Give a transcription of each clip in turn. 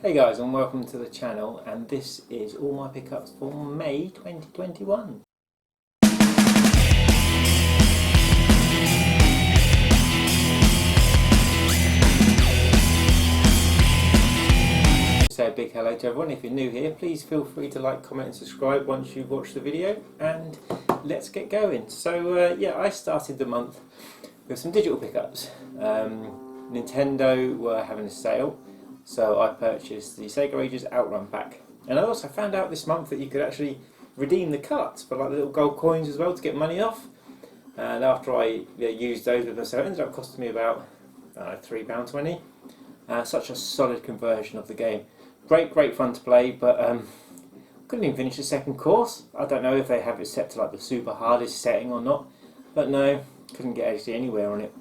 Hey guys, and welcome to the channel, and this is all my pickups for May 2021. Say a big hello to everyone. If you're new here, please feel free to like, comment and subscribe once you've watched the video, and let's get going. So yeah, I started the month with some digital pickups. Nintendo were having a sale, so I purchased the Sega Ages Outrun pack, and I also found out this month that you could actually redeem the carts for like little gold coins as well to get money off. And after I used those with myself, it ended up costing me about £3.20. Such a solid conversion of the game. Great fun to play, but couldn't even finish the second course. I don't know if they have it set to like the super hardest setting or not, but no, couldn't get actually anywhere on it.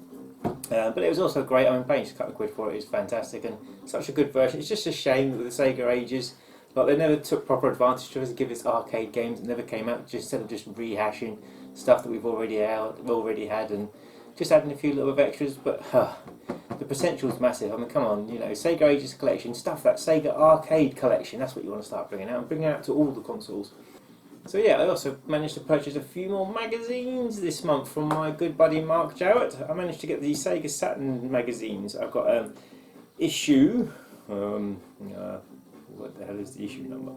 But it was also great. I mean, paying just a couple of quid for it is fantastic, and such a good version. It's just a shame that with the Sega Ages, like they never took proper advantage of us to give us arcade games that never came out, just instead of just rehashing stuff that we've already had, and just adding a few little bit of extras. But the potential is massive. I mean, come on, you know, Sega Ages collection stuff, that Sega Arcade collection. That's what you want to start bringing out, and bringing out to all the consoles. So yeah, I also managed to purchase a few more magazines this month from my good buddy Mark Jarrett. I managed to get the Sega Saturn magazines. I've got issue, what the hell is the issue number?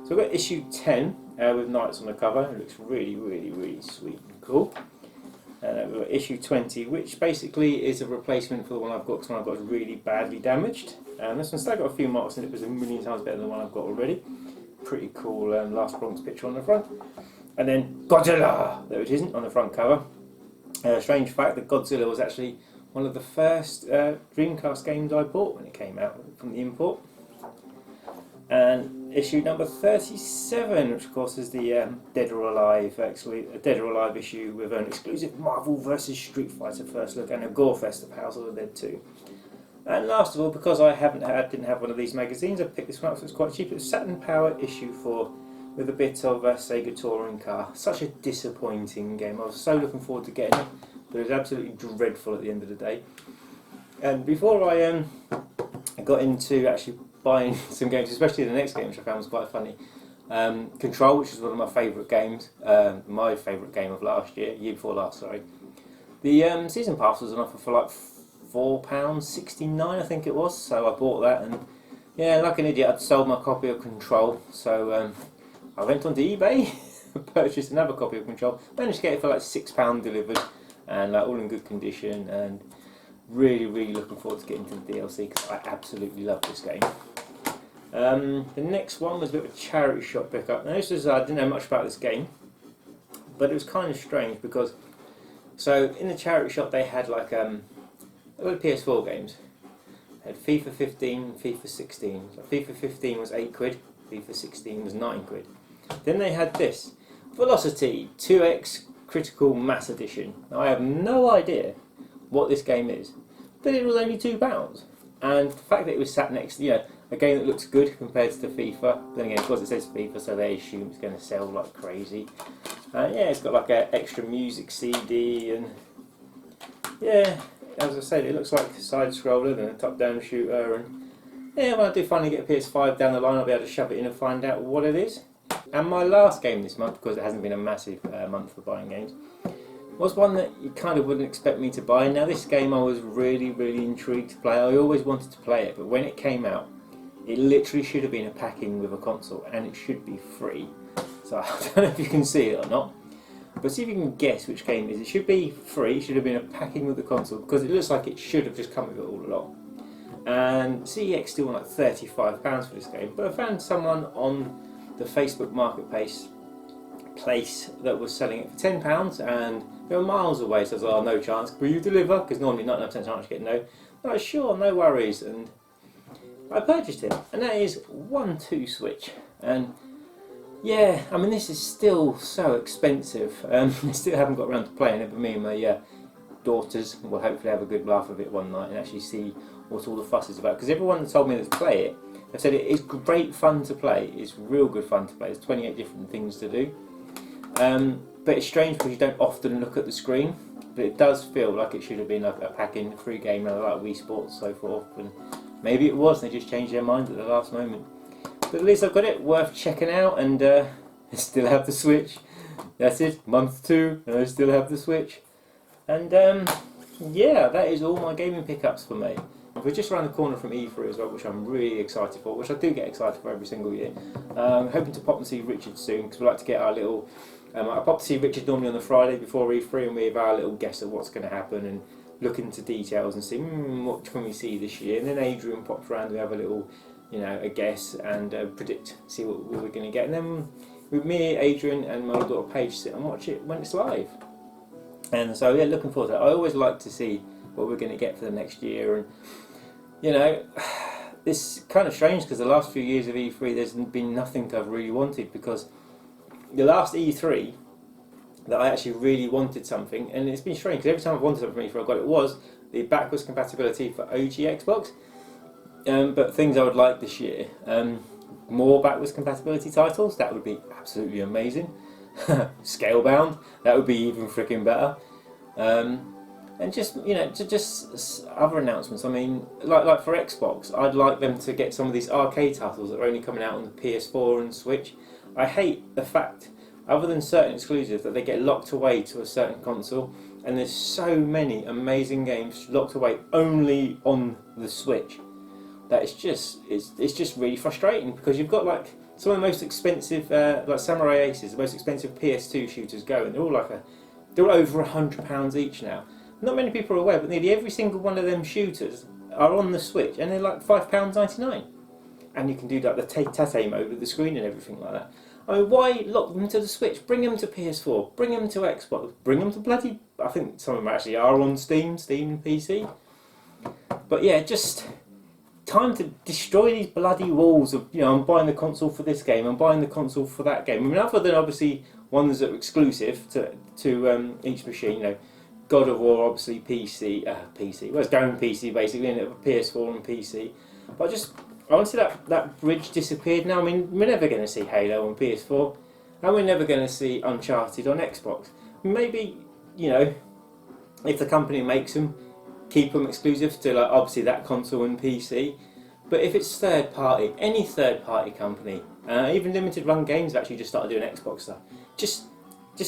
So I've got issue 10 with Knights on the cover. It looks really sweet and cool. And we've got issue 20, which basically is a replacement for the one I've got, because the one I've got is really badly damaged. And this one's still got a few marks in it, but it's a million times better than the one I've got already. Pretty cool Last Bronx picture on the front, and then Godzilla, there it isn't on the front cover. Strange fact that Godzilla was actually one of the first Dreamcast games I bought when it came out from the import. And issue number 37, which of course is the Dead or Alive, actually a Dead or Alive issue with an exclusive Marvel vs Street Fighter first look and a Gorefest of House of the Dead 2. And last of all, because I didn't have one of these magazines, I picked this one up, so it's quite cheap. It's Saturn Power issue 4 with a bit of a Sega Touring Car. Such a disappointing game. I was so looking forward to getting it, but it was absolutely dreadful at the end of the day. And before I got into actually buying some games, especially the next game, which I found was quite funny, Control, which is one of my favourite games, my favourite game of year before last, sorry. The season pass was on offer for like £4.69, I think it was, so I bought that, and yeah, like an idiot, I'd sold my copy of Control, so I went onto eBay, purchased another copy of Control, managed to get it for like £6 delivered, and all in good condition, and really looking forward to getting to the DLC, because I absolutely love this game. The next one was a bit of a charity shop pickup. Now this was, I didn't know much about this game, but it was kind of strange, because so in the charity shop they had like all the PS4 games. They had FIFA 15, FIFA 16. So FIFA 15 was 8 quid, FIFA 16 was 9 quid. Then they had this, Velocity 2X Critical Mass Edition. Now I have no idea what this game is, but it was only £2. And the fact that it was sat next to, a game that looks good compared to FIFA, then again, of course it says FIFA, so they assume it's going to sell like crazy. Yeah, it's got like an extra music CD, and yeah, as I said, it looks like a side-scroller and a top-down shooter, and yeah, when I do finally get a PS5 down the line, I'll be able to shove it in and find out what it is. And my last game this month, because it hasn't been a massive month for buying games, was one that you kind of wouldn't expect me to buy. Now this game I was really intrigued to play. I always wanted to play it, but when it came out, it literally should have been a packing with a console, and it should be free. So I don't know if you can see it or not. But see if you can guess which game it is. It should be free, it should have been a packing with the console, because it looks like it should have just come with it all along. And CEX still want like £35 for this game, but I found someone on the Facebook marketplace that was selling it for £10, and they were miles away, so I was like, oh, no chance, will you deliver? Because normally 99% chance you get no. I'm like, sure, no worries, and I purchased it, and that is 1-2 Switch. And yeah, I mean, this is still so expensive. I still haven't got around to playing it, but me and my daughters will hopefully have a good laugh of it one night and actually see what all the fuss is about. Because everyone that told me to play it, they've said it is great fun to play. It's real good fun to play. There's 28 different things to do. But it's strange because you don't often look at the screen. But it does feel like it should have been like a pack-in free game, like Wii Sports and so forth. And Maybe it was, they just changed their mind at the last moment. But at least I've got it, worth checking out, and I still have the Switch. That's it, month 2, and I still have the Switch. And yeah, that is all my gaming pickups for me. We're just around the corner from E3 as well, which I'm really excited for, which I do get excited for every single year. Hoping to pop and see Richard soon, because we like to get our little... I pop to see Richard normally on the Friday before E3, and we have our little guess of what's going to happen, and look into details and see what can we see this year. And then Adrian pops around, we have a little, a guess, and predict, see what we're going to get. And then with me, Adrian, and my little daughter Paige sit and watch it when it's live. And so yeah, looking forward to it. I always like to see what we're going to get for the next year, and it's kind of strange because the last few years of E3 there's been nothing I've really wanted, because the last E3 that I actually really wanted something, and it's been strange because every time I've wanted something from E3 I got it, was the backwards compatibility for OG Xbox, but things I would like this year, more backwards compatibility titles, that would be absolutely amazing. Scalebound, that would be even freaking better. And just just other announcements. I mean, like for Xbox, I'd like them to get some of these arcade titles that are only coming out on the PS4 and Switch. I hate the fact, other than certain exclusives, that they get locked away to a certain console, and there's so many amazing games locked away only on the Switch. That it's just really frustrating, because you've got like some of the most expensive, like Samurai Aces, the most expensive PS2 shooters going. They're all over £100 each now. Not many people are aware, but nearly every single one of them shooters are on the Switch, and they're like £5.99. And you can do like the tate mode with the screen and everything like that. I mean, why lock them to the Switch? Bring them to PS4, bring them to Xbox, bring them to bloody... I think some of them actually are on Steam and PC. But yeah, just time to destroy these bloody walls of, I'm buying the console for this game, I'm buying the console for that game. I mean, other than obviously ones that are exclusive to each machine, God of War, obviously PC. Well, it's going PC basically, and PS4 and PC. But I want to see that bridge disappeared now. I mean, we're never going to see Halo on PS4, and we're never going to see Uncharted on Xbox. Maybe, if the company makes them, keep them exclusive to like obviously that console and PC. But if it's third party, any third party company, even Limited Run Games have actually just started doing Xbox stuff. Just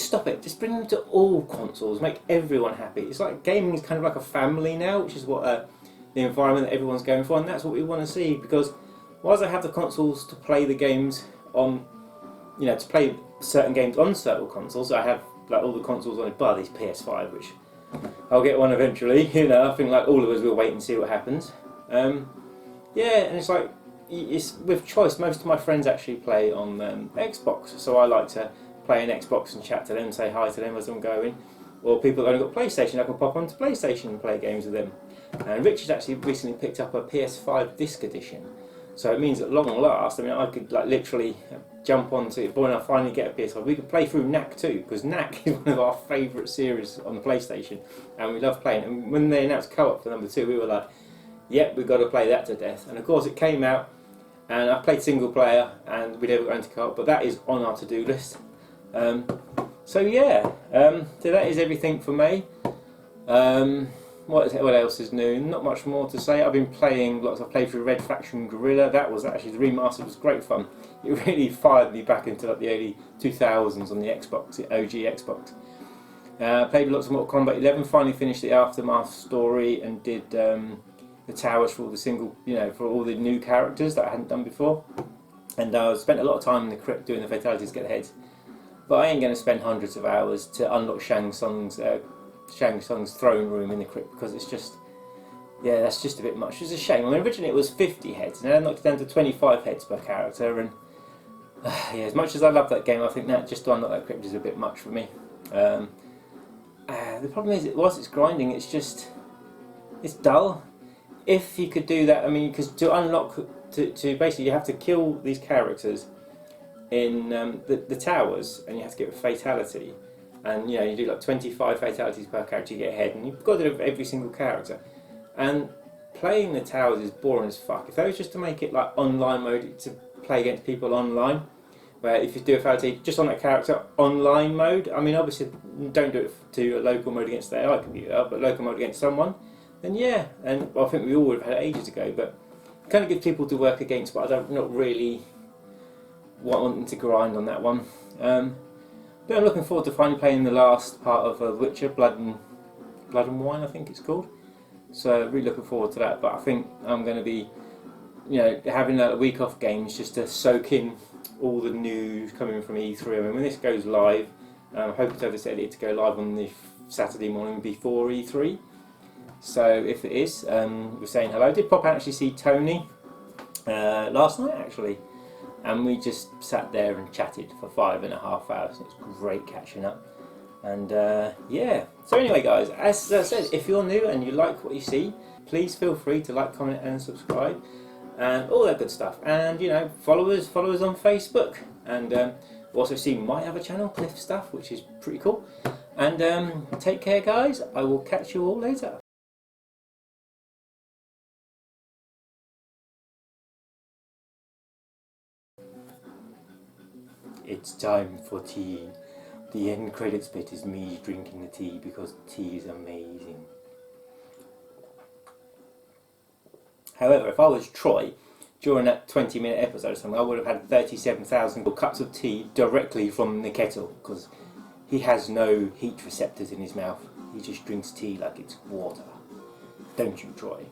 stop it. Just bring them to all consoles. Make everyone happy. It's like gaming is kind of like a family now, which is what the environment that everyone's going for, and that's what we want to see. Because whilst I have the consoles to play the games on, to play certain games on certain consoles, I have like all the consoles on it, bar this PS5, which I'll get one eventually. I think like all of us will wait and see what happens. Yeah, and it's like it's with choice. Most of my friends actually play on Xbox, so I like to play an Xbox and chat to them, say hi to them as I'm going. Or people that only got PlayStation, I can pop onto PlayStation and play games with them. And Richard actually recently picked up a PS5 disc edition, so it means at long last, I could like literally jump onto it. Boy, when I finally get a PS5, we could play through Knack 2, because Knack is one of our favourite series on the PlayStation, and we love playing it. And when they announced co-op for number 2, we were like, yep, we've got to play that to death. And of course it came out, and I played single player, and we never got into co-op, but that is on our to-do list. So yeah, so that is everything for me. What else is new? Not much more to say. I've been playing lots. I played through Red Faction Guerrilla. That was actually, the remaster was great fun. It really fired me back into like the early 2000s on the Xbox, the OG Xbox. Played lots of Mortal Kombat 11. Finally finished the Aftermath story and did the towers for all the for all the new characters that I hadn't done before. And I spent a lot of time in the crypt doing the fatalities to get the heads. But I ain't going to spend hundreds of hours to unlock Shang Tsung's throne room in the crypt, because it's just, that's just a bit much. It's a shame. I mean, originally it was 50 heads, and I knocked it down to 25 heads per character. And as much as I love that game, I think that just to unlock that crypt is a bit much for me. The problem is, whilst it's grinding, it's dull. If you could do that, because to unlock, to basically you have to kill these characters in the towers, and you have to get a fatality, and you do like 25 fatalities per character, you get ahead, and you've got to do it for every single character. And playing the towers is boring as fuck. If that was just to make it like online mode to play against people online, where if you do a fatality just on that character, online mode, obviously don't do it to a local mode against the AI computer, but local mode against someone, then yeah, and I think we all would have had it ages ago. But kind of good people to work against, but I don't not really wanting to grind on that one. But I'm looking forward to finally playing the last part of Witcher, Blood and Wine, I think it's called. So really looking forward to that. But I think I'm going to be, having a week off games just to soak in all the news coming from E3. I mean, when this goes live, I'm hoping to have it to go live on the Saturday morning before E3. So if it is, we're saying hello. I did pop out and actually see Tony last night actually, and we just sat there and chatted for 5.5 hours. It was great catching up. And yeah, so anyway guys, as I said, if you're new and you like what you see, please feel free to like, comment and subscribe and all that good stuff. And follow us on Facebook, and also see my other channel, Cliff Stuff, which is pretty cool. And take care guys, I will catch you all later. It's time for tea. The end credits bit is me drinking the tea because tea is amazing. However, if I was Troy, during that 20-minute episode or something, I would have had 37,000 cups of tea directly from the kettle, because he has no heat receptors in his mouth. He just drinks tea like it's water. Don't you, Troy?